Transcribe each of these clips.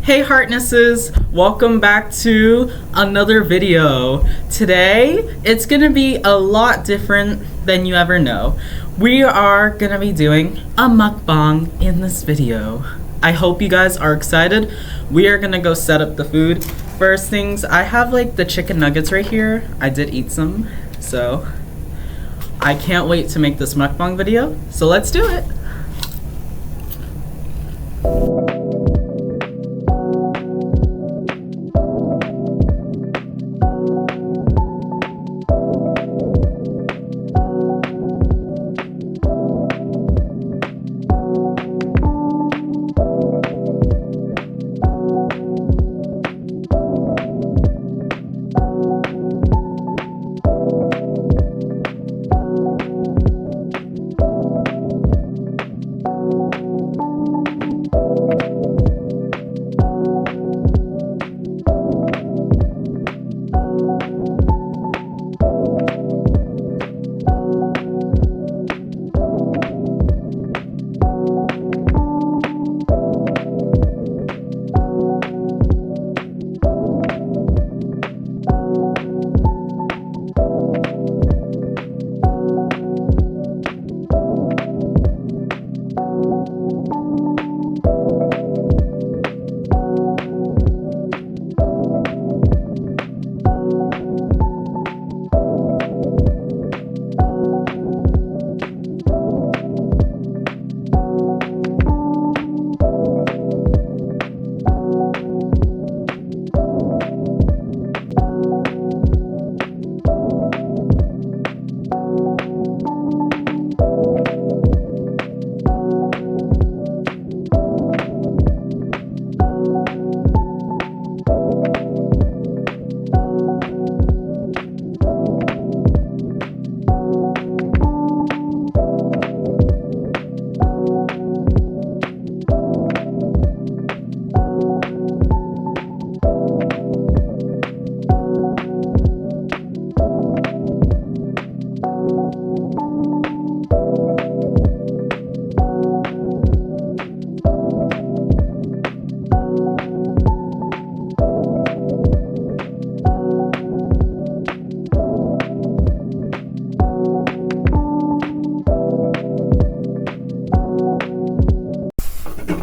Hey Heartnesses, welcome back to another video. Today, it's gonna be a lot different than you ever know. We are gonna be doing a mukbang in this video. I hope you guys are excited. We are gonna go set up the food. First things, I have like the chicken nuggets right here. I did eat some, so I can't wait to make this mukbang video. So let's do it.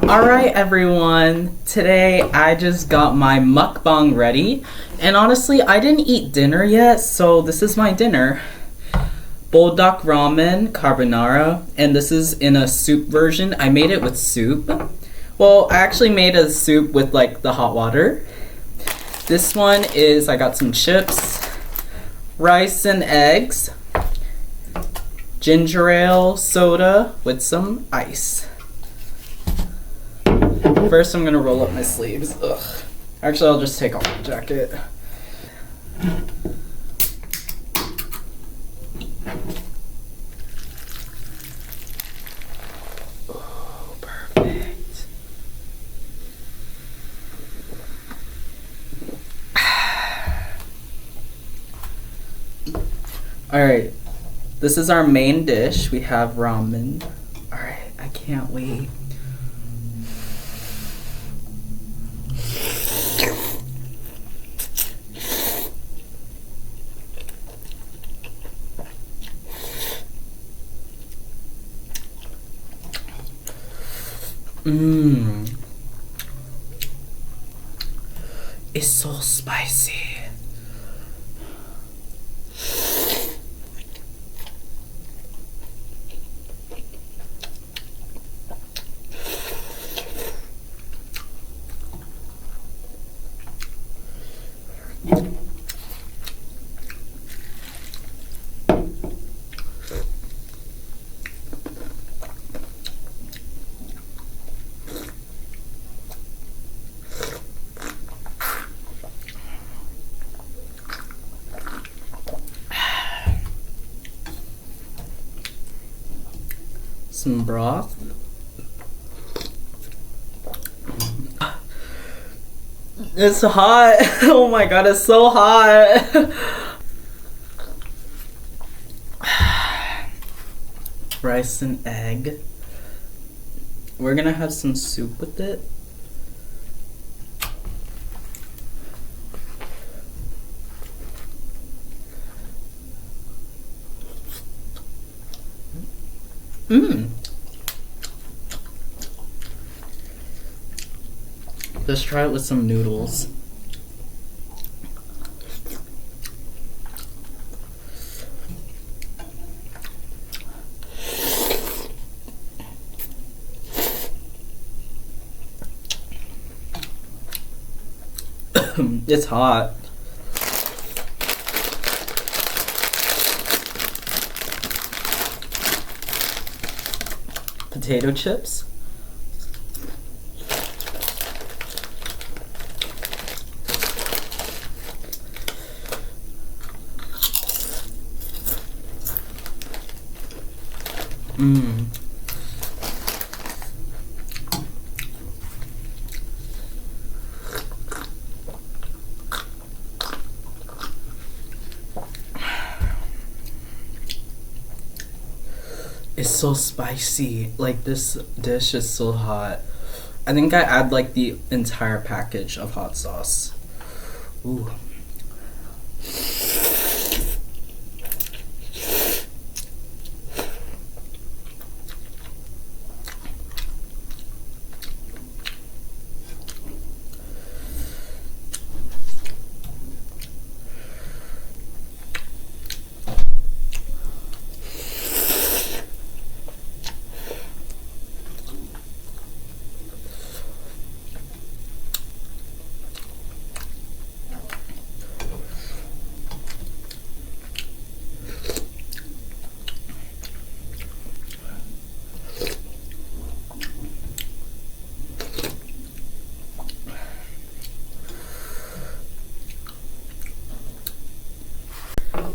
Alright everyone, today I just got my mukbang ready, and honestly I didn't eat dinner yet, so this is my dinner. Buldak ramen carbonara, and this is in a soup version. I made it with soup. Well, I actually made a soup with like the hot water. This one is, I got some chips, rice and eggs, ginger ale, soda with some ice. First, I'm gonna roll up my sleeves. Ugh. Actually, I'll just take off my jacket. Oh, perfect. Alright, this is our main dish. We have ramen. Alright, I can't wait. It's so spicy. Some broth. It's hot. Oh my god, it's so hot. Rice and egg. We're gonna have some soup with it. Mmm. Let's try it with some noodles. It's hot. Potato chips. Mmm. It's so spicy. Like, this dish is so hot. I think I add like the entire package of hot sauce. Ooh.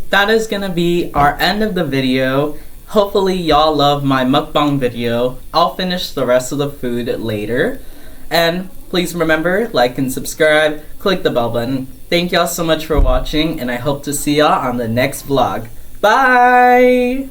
That is gonna be our end of the video. Hopefully y'all love my mukbang video. I'll finish the rest of the food later. And please remember, like and subscribe, click the bell button. Thank y'all so much for watching, and I hope to see y'all on the next vlog. Bye!